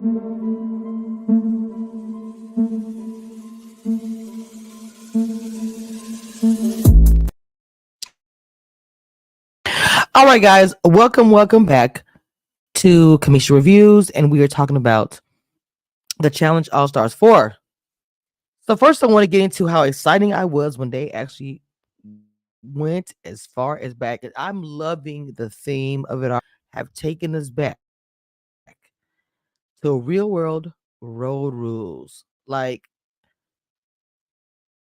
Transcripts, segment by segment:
All right, guys, welcome back to Kamisha Reviews, and we are talking about the Challenge All Stars 4. So, first, I want to get into how exciting I was when they actually went as far as back. And I'm loving the theme of it all. Have taken us back to real world road rules. Like,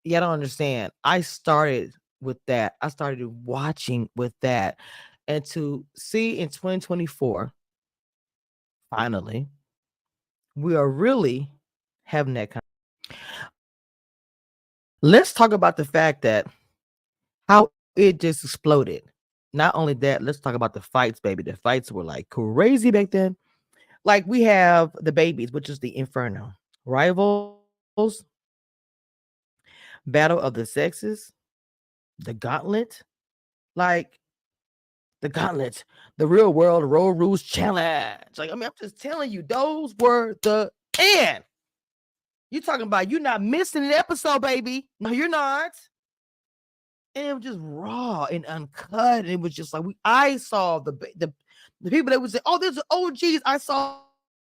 you don't understand. I started with that. I started watching with that. And to see in 2024, finally, we are really having that kind. Let's talk about the fact that how it just exploded. Not only that, let's talk about the fights, baby. The fights were like crazy back then. Like we have the babies, which is the Inferno, Rivals, Battle of the Sexes, the Gauntlet, like the Gauntlet, the Real World Road Rules Challenge. Like, I mean, I'm just telling you, those were the end. You talking about you not missing an episode, baby. No, you're not. And it was just raw and uncut. And it was just like I saw the people that would say, "Oh, there's the OGs." I saw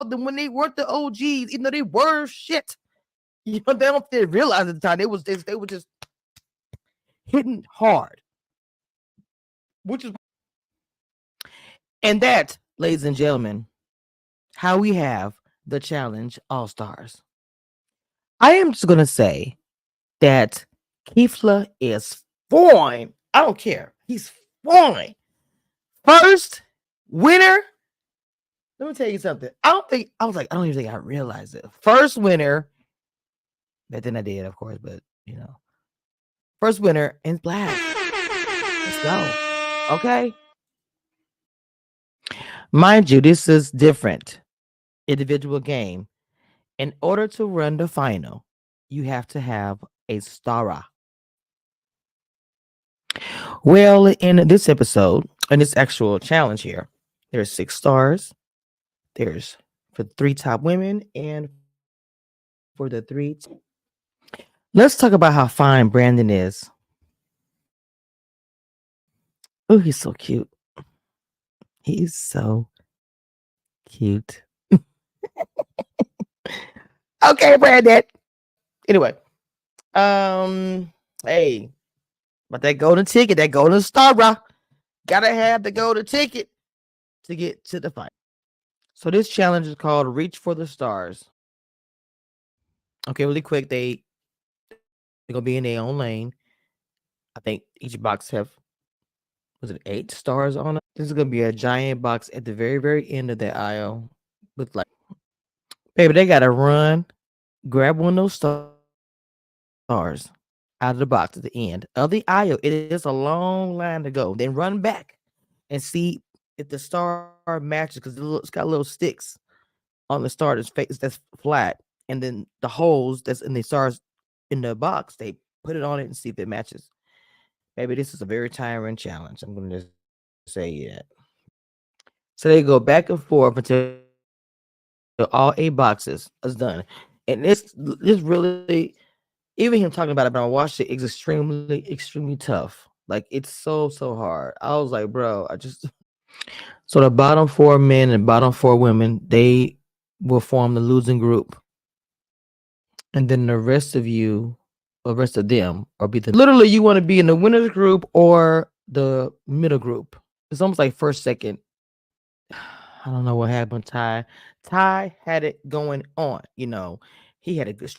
them when they weren't the OGs, even though they were shit. You know, they didn't realize at the time they were just hitting hard, which is and that, ladies and gentlemen, how we have the Challenge All Stars. I am just gonna say that Keefla is fine. I don't care. He's fine. First winner. Let me tell you something. I don't even think I realized it. First winner, but then I did, of course, but first winner in black. Let's go. Okay. Mind you, this is different. Individual game. In order to run the final, you have to have a star. Well, in this episode, in this actual challenge here, there's 6 stars. There's for the 3 top women and for the 3. Let's talk about how fine Brandon is. Oh, he's so cute. He's so cute. Okay, Brandon. Anyway, hey, but that golden ticket, that golden star, bro, gotta have the golden ticket to get to the fight. So this challenge is called Reach for the Stars. Okay, really quick, they're gonna be in their own lane. I think each box have was it 8 stars on it? This is gonna be a giant box at the very, very end of the aisle with like, baby, they gotta run, grab one of those stars out of the box at the end of the aisle. It is a long line to go. Then run back and see if the star matches because it's got little sticks on the star that's flat, and then the holes that's in the stars in the box, they put it on it and see if it matches. Maybe this is a very tiring challenge. I'm gonna just say that. So they go back and forth until all 8 boxes is done. And this really, even him talking about it, but I watched it, it's extremely tough. Like it's so hard. I was like, bro, so the bottom 4 men and bottom 4 women, they will form the losing group. And then the rest of them or be literally you want to be in the winners group or the middle group. It's almost like first, second. I don't know what happened. Ty had it going on. He had a good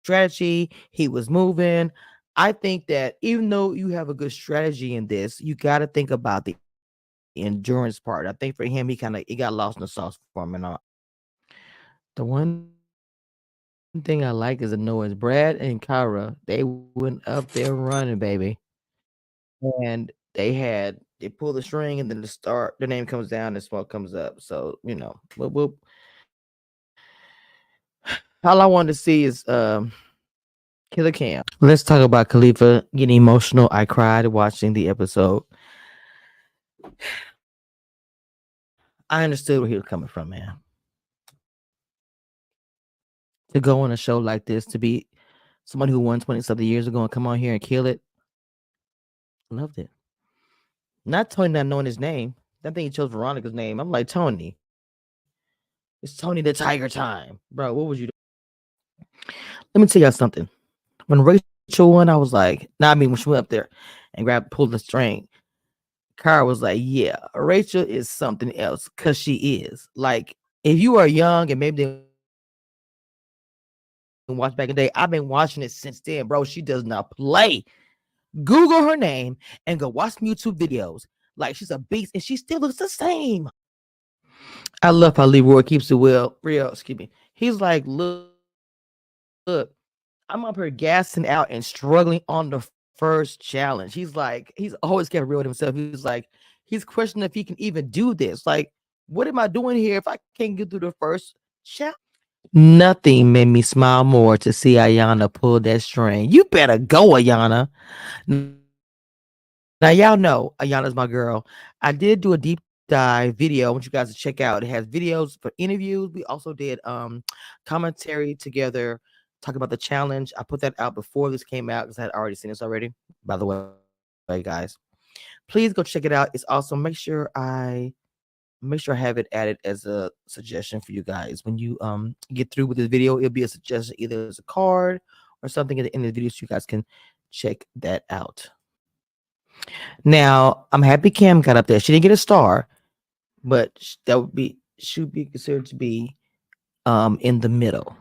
strategy. He was moving. I think that even though you have a good strategy in this, you got to think about the endurance part. I think for him, he got lost in the sauce for him and all. The one thing I like is the noise. Brad and Kyra, they went up there running, baby. And they pull the string and then the name comes down and smoke comes up. So, all I wanted to see is Killer Cam. Let's talk about Khalifa getting emotional. I cried watching the episode. I understood where he was coming from, man. to go on a show like this, to be someone who won 20 something years ago and come on here and kill it. Loved it. Not Tony not knowing his name. I think he chose Veronica's name. I'm like, Tony, it's Tony the Tiger time. Bro, what was you doing? Let me tell y'all something. When Rachel won, I was like, nah, I mean, when she went up there and pulled the string, Kara was like, yeah, Rachel is something else because she is. Like, if you are young and maybe didn't watch back in the day, I've been watching it since then, bro. She does not play. Google her name and go watch some YouTube videos. Like, she's a beast and she still looks the same. I love how Leroy keeps it real. Excuse me. He's like, look, I'm up here gassing out and struggling on the first challenge. He's always kept real with himself. He's questioning if he can even do this. Like, what am I doing here if I can't get through the first challenge? Nothing made me smile more to see Ayana pull that string. You better go, Ayana. Now y'all know Ayana's my girl. I did do a deep dive video. I want you guys to check out. It has videos for interviews. We also did commentary together, talk about the challenge. I put that out before this came out because I had already seen this already. By the way, guys, please go check it out. It's awesome. Make sure I have it added as a suggestion for you guys. When you get through with this video, it'll be a suggestion either as a card or something at the end of the video so you guys can check that out. Now, I'm happy Cam got up there. She didn't get a star, but should be considered to be in the middle.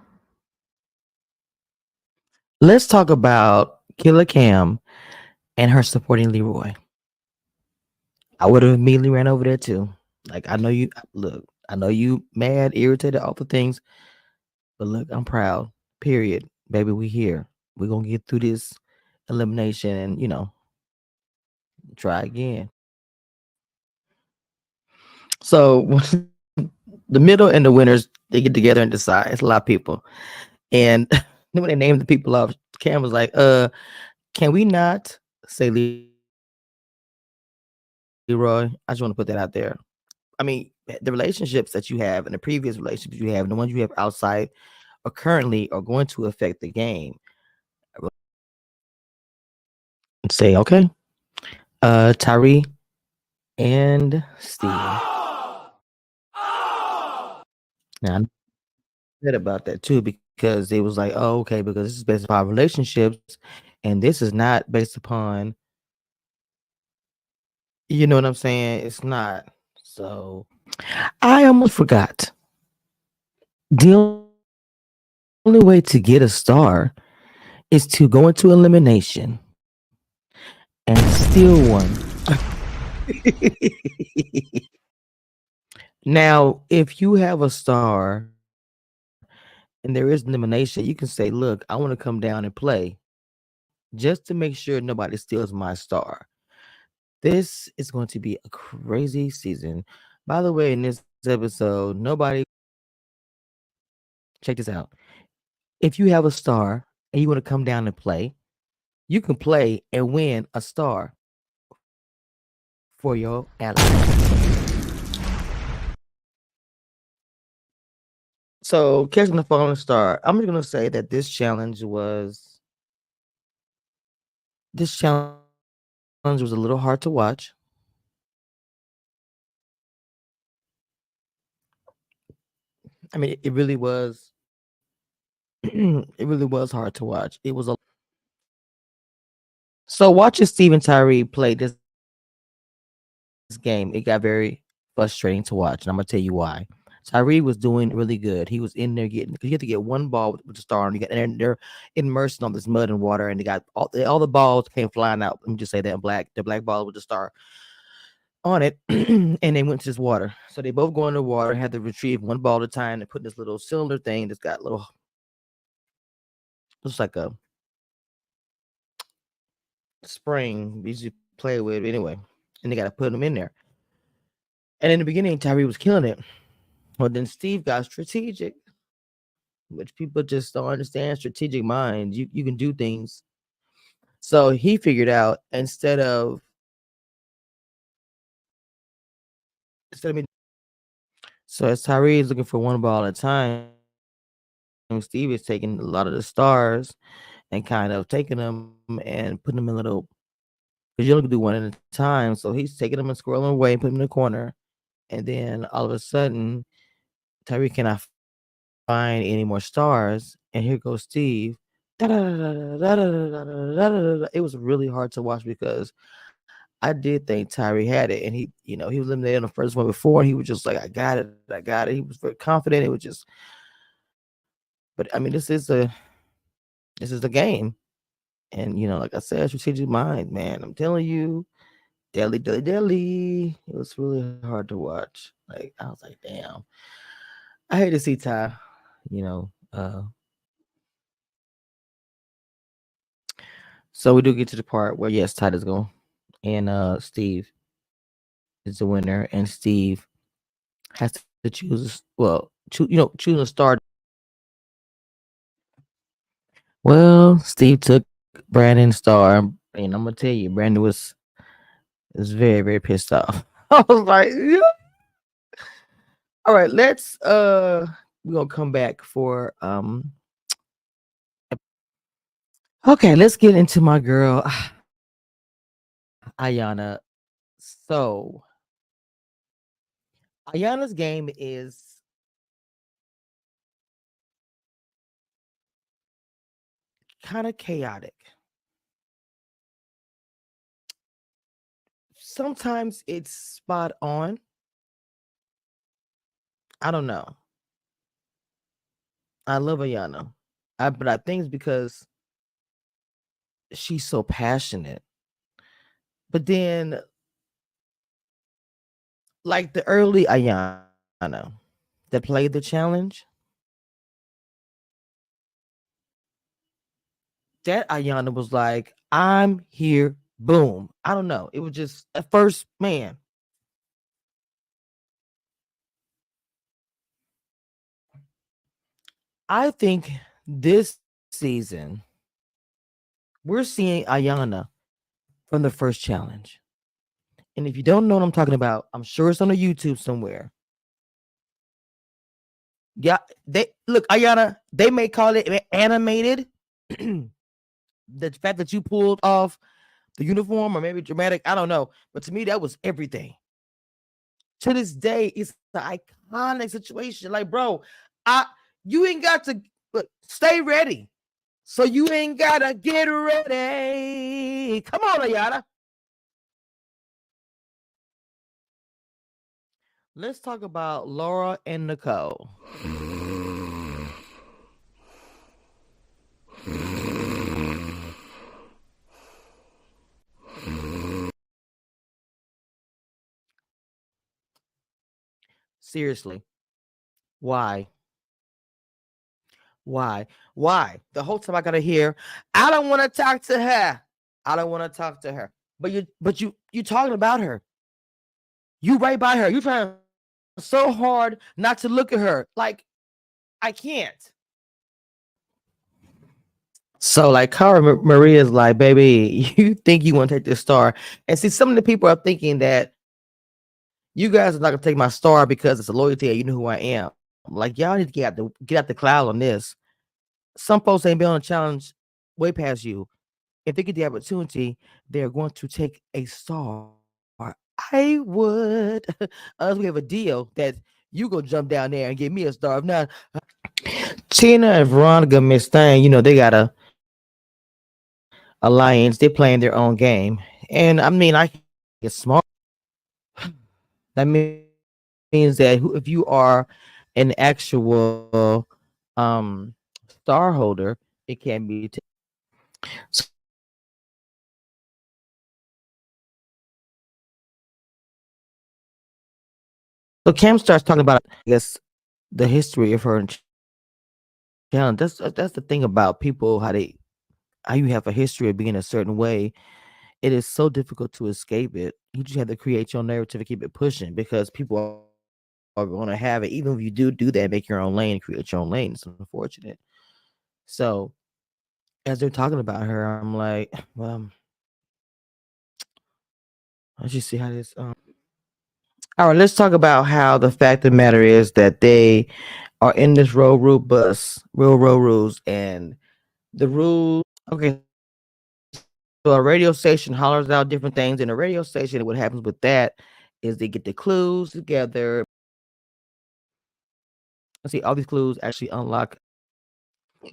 Let's talk about Killer Cam and her supporting Leroy. I would have immediately ran over there too. Like, I know you look, I know you mad, irritated, all the things, but look, I'm proud. Period. Baby, we here. We're gonna get through this elimination and try again. So the middle and the winners, they get together and decide. It's a lot of people. And then when they named the people off, Cam was like, can we not say Leroy? I just want to put that out there. I mean, the relationships that you have and the previous relationships you have and the ones you have outside or currently are going to affect the game. I really want you to say, okay, Tyree and Steven. Now, I said about that too because they was like, oh, okay, because this is based upon relationships and this is not based upon, you know what I'm saying? It's not. So I almost forgot. The only way to get a star is to go into elimination and steal one. Now, if you have a star and there is an elimination, you can say, look, I want to come down and play just to make sure nobody steals my star. This is going to be a crazy season. By the way, in this episode, check this out. If you have a star and you want to come down and play, you can play and win a star for your ally. So, catching the falling star. I'm just gonna say that this challenge was a little hard to watch. I mean, it really was. It really was hard to watch. It was a so watching Steven Tyree play this game. It got very frustrating to watch, and I'm gonna tell you why. Tyree was doing really good. He was in there getting because you have to get one ball with the star, and you got and they're immersed in all this mud and water, and they got all the balls came flying out. Let me just say that in black, the black ball with the star on it, and they went to this water. So they both go in the water, had to retrieve one ball at a time. They put in this little cylinder thing that's got little, looks like a spring we usually play with anyway, and they got to put them in there. And in the beginning, Tyree was killing it. Well, then Steve got strategic, which people just don't understand. Strategic minds, you can do things. So he figured out instead of me. So as Tyree is looking for one ball at a time, Steve is taking a lot of the stars and kind of taking them and putting them in little because you only can do one at a time. So he's taking them and squirreling away and putting them in the corner. And then all of a sudden, Tyree cannot find any more stars. And here goes Steve. Da-da-da-da-da-da-da-da-da-da-da-da. It was really hard to watch because I did think Tyree had it. And he was eliminated on the first one before. And he was just like, I got it. I got it. He was very confident. It was just, but I mean, this is the game. And, like I said, strategic mind, man. I'm telling you, Deli, Deli, Deli. It was really hard to watch. Like, I was like, damn. I hate to see Ty, you know. So we do get to the part where yes, Ty is going, and Steve is the winner, and Steve has to choosing a star. Well, Steve took Brandon's star, and I'm gonna tell you, Brandon was very very pissed off. I was like, yeah. All right, we're gonna come back for okay, let's get into my girl Ayana. So Ayana's game is kind of chaotic. Sometimes it's spot on. I don't know. I love Ayana. But I think it's because she's so passionate. But then, like the early Ayana that played the challenge, that Ayana was like, I'm here, boom. I don't know. It was just at first, man. I think this season we're seeing Ayana from the first challenge. And if you don't know what I'm talking about, I'm sure it's on the YouTube somewhere. Yeah, they look, Ayana, they may call it animated. The fact that you pulled off the uniform or maybe dramatic, I don't know. But to me, that was everything. To this day, it's the iconic situation. Like, bro, I you ain't got to look, stay ready. So you ain't gotta get ready. Come on, Ayana. Let's talk about Laura and Nicole. Seriously, why? Why? Why? The whole time I gotta hear, I don't want to talk to her. I don't want to talk to her. But you talking about her. You right by her. You trying so hard not to look at her. Like, I can't. So like Cara Maria is like, baby, you think you want to take this star. And see, some of the people are thinking that you guys are not gonna take my star because it's a loyalty and you know who I am. Like, y'all need to get out the cloud on this. Some folks ain't been on a challenge way past you. If they get the opportunity, they're going to take a star. I would. Unless we have a deal that you go jump down there and give me a star. If not, Tina and Veronica Miss Thing, they got a alliance. They're playing their own game. And I mean, I can get smart. That means that if you are an actual um star holder, it can be so Kim starts talking about, I guess, the history of her challenge. That's the thing about people, how you have a history of being a certain way. It is so difficult to escape it. You just have to create your narrative and keep it pushing because people are going to have it. Even if you do that, make your own lane, create your own lane. It's unfortunate. So as they're talking about her, I'm like, well, let's just see how this. All right, let's talk about how the fact of the matter is that they are in this railroad bus, railroad rules, and the rules. Okay, so a radio station hollers out different things in a radio station. And what happens with that is they get the clues together. Let's see, all these clues actually unlock.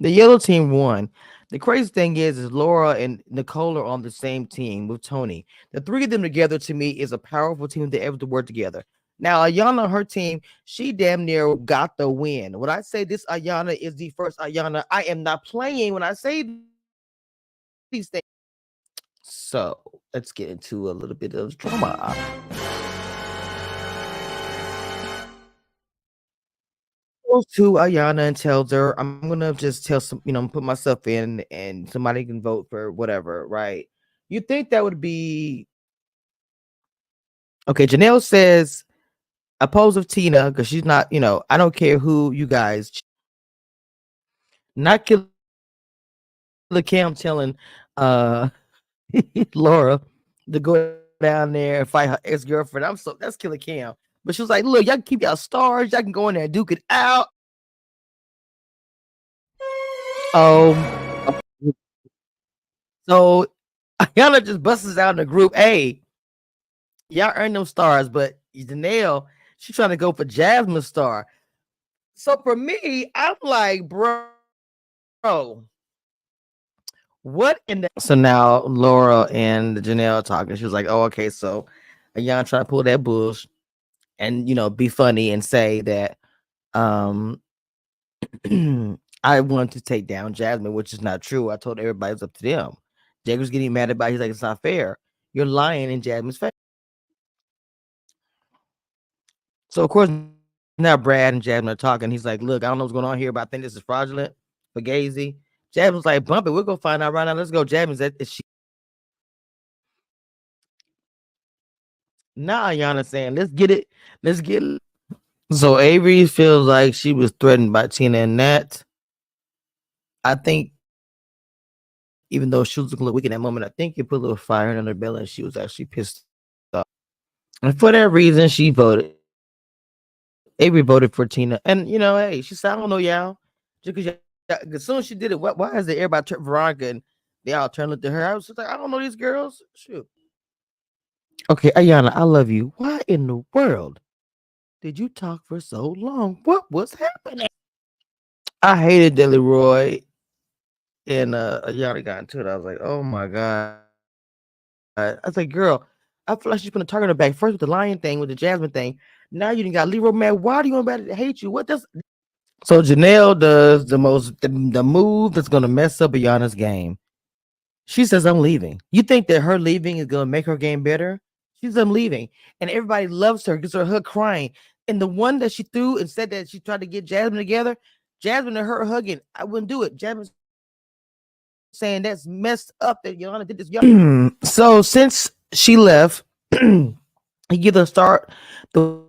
The yellow team won. The crazy thing is Laura and Nicole are on the same team with Tony. The three of them together to me is a powerful team that ever to work together. Now, Ayana, her team, she damn near got the win. When I say this Ayana is the first Ayana, I am not playing when I say these things. So let's get into a little bit of drama. Goes to Ayana and tells her, I'm gonna just tell some, put myself in and somebody can vote for whatever, right? You think that would be okay? Janelle says oppose of Tina because she's not, I don't care who you guys, not Killer Cam telling Laura to go down there and fight her ex-girlfriend. That's Killer Cam. But she was like, look, y'all can keep y'all stars, y'all can go in there and duke it out. Um so Ayana just busts out in the group. Hey, y'all earn them stars, but Janelle, she's trying to go for Jasmine's star. So for me, I'm like, bro, what in the so now Laura and Janelle are talking. She was like, oh, okay, so Ayana trying to pull that bush and be funny and say that um I want to take down Jasmine, which is not true. I told everybody it's up to them. Jake was getting mad about it. He's like, it's not fair. You're lying in Jasmine's face. So of course now Brad and Jasmine are talking. He's like, look, I don't know what's going on here, but I think this is fraudulent for Gazy. Jasmine's like, bump it. We'll go find out right now. Let's go. Jasmine's that is she now Ayana saying, let's get it. Let's get it. So Avery feels like she was threatened by Tina and Nat. I think even though she was looking a little weak in that moment, I think it put a little fire in her belly and she was actually pissed off. And for that reason, she voted. Avery voted for Tina. And, hey, she said, I don't know y'all. Just because as soon as she did it, why is it everybody turned Veronica and they all turned to her? I was just like, I don't know these girls. Shoot. Okay, Ayana, I love you. Why in the world did you talk for so long? What was happening? I hated Deli Roy and Ayana got into it. I was like, oh my God. I was like, girl, I feel like she's putting a target on her back first with the lion thing, with the Jasmine thing. Now you didn't got Leroy mad. Why do you want everybody to hate you? What does so Janelle does the move that's gonna mess up Ayana's game. She says, I'm leaving. You think that her leaving is gonna make her game better? She says, I'm leaving. And everybody loves her, gets her crying. And the one that she threw and said that she tried to get Jasmine together, Jasmine and her hugging, I wouldn't do it. Jasmine saying that's messed up that Yana did this. So since she left, he give the start the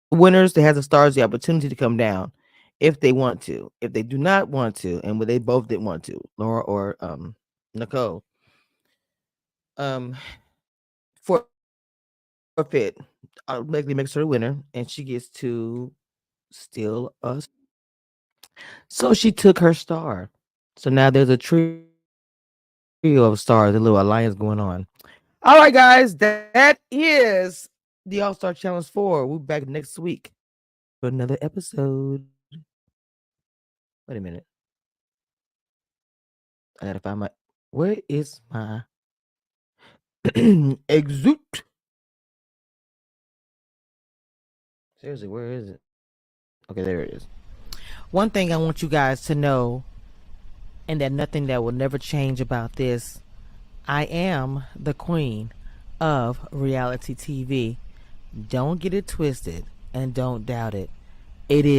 winners that has the stars the opportunity to come down if they want to. If they do not want to, and when they both didn't want to, Laura or Nicole, um, forfeit automatically makes her a winner, and she gets to steal us. So she took her star. So now there's a trio of stars, a little alliance going on. All right, guys, that is the All Star Challenge 4. We'll be back next week for another episode. Wait a minute. I gotta find my. Where is my exit? Seriously, where is it? Okay, there it is. One thing I want you guys to know, and that nothing that will never change about this, I am the queen of reality TV. Don't get it twisted and don't doubt it. It is.